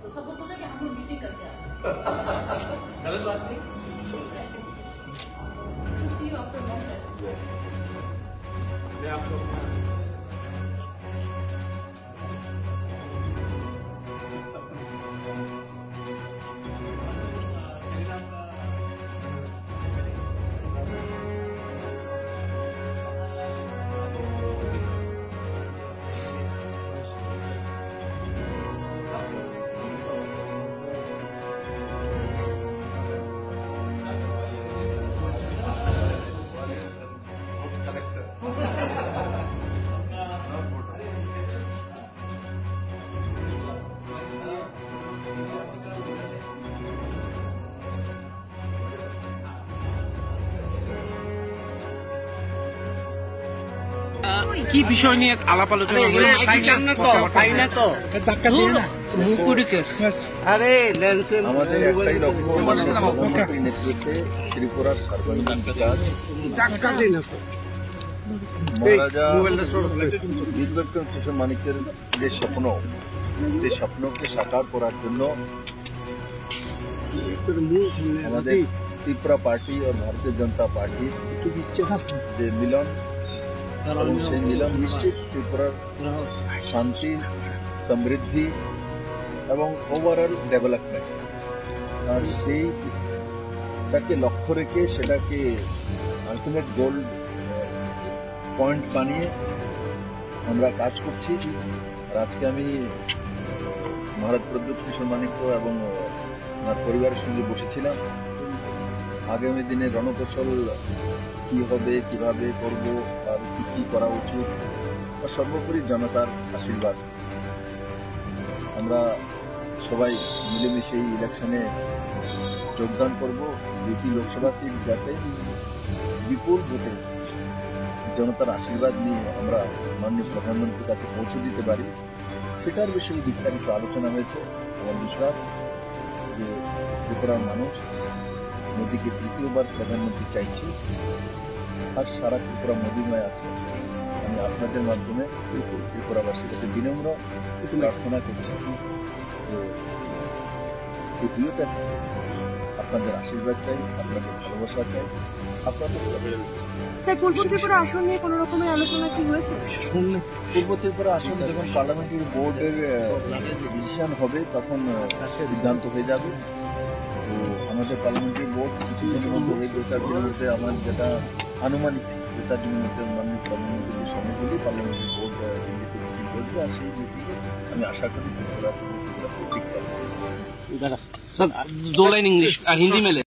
तो सबको सोचा कि हम लोग मीटिंग करके आए। गलत बात नहीं। To see you after long time. मैं आपको কি বিষয় নিয়ে আলাপ আলোচনা আমাদের একটাই লক্ষ্য, প্রধানমন্ত্রীর নেতৃত্বে ত্রিপুরার সর্বাঙ্গীন বিকাশ। মহারাজা বীরবিক্রম কিশোর মানিক্যের যে স্বপ্নকে সাকার করার জন্য আমাদের ত্রিপুরা পার্টি ও ভারতীয় জনতা পার্টির যে মিলন, এবং সেই মিলন নিশ্চিত ত্রিপুরার শান্তি, সমৃদ্ধি এবং ওভারঅল ডেভেলপমেন্ট। আর সেইটাকে লক্ষ্য রেখে সেটাকে আলটিমেট গোল পয়েন্ট বানিয়ে আমরা কাজ করছি। আর আজকে আমি মহারাজ প্রদ্যুৎ কিশোর মানিক্য এবং আমার পরিবারের সঙ্গে বসেছিলাম। আগামী দিনে রণকৌশল কি হবে, কিভাবে করব, আর কি করা উচিত, আর সর্বোপরি জনতার আশীর্বাদ। আমরা সবাই মিলেমিশে এই ইলেকশনে যোগদান করব। 2টি লোকসভা সিট যাতে বিপুল ভোটে জনতার আশীর্বাদ নিয়ে আমরা মাননীয় প্রধানমন্ত্রীর কাছে পৌঁছে দিতে পারি, সেটার বিষয়ে বিস্তারিত আলোচনা হয়েছে। আমার বিশ্বাস যে ত্রিপুরার মানুষ মোদীকে 3য়বার প্রধানমন্ত্রী চাইছি, আর সারা ত্রিপুরা মোদীময় আছে। আমি আপনাদের মাধ্যমে ত্রিপুরাবাসীর কাছে বিনম্র প্রার্থনা করছি যে এই 2টা সিটে আপনাদের আশীর্বাদ চাই, আপনাদের ভালোবাসা চাই, আপনাদের পূর্ব ত্রিপুরা আসন নিয়ে কোন রকমের আলোচনা কি হয়েছে? পূর্ব ত্রিপুরা আসন যখন পার্লামেন্টারি বোর্ডের ডিসিশন হবে তখন সিদ্ধান্ত হয়ে যাবে। তো আমাদের পার্লামেন্টারি বোর্ড কিছুদিনের মধ্যে হয়ে 2-4 দিনের মধ্যে আমার যেটা আনুমানিক 2-4 দিনের মধ্যে মাননীয় প্রধানমন্ত্রীর সময়গুলি পার্লামেন্টারি বোর্ড দিল্লিতে মিটিং করবে। আর সেই মিটিংয়ে আমি আশা করি ত্রিপুরা সিট ডিক্লেয়ার করবে। दो लाइन इंग्लिश और हिंदी में ले।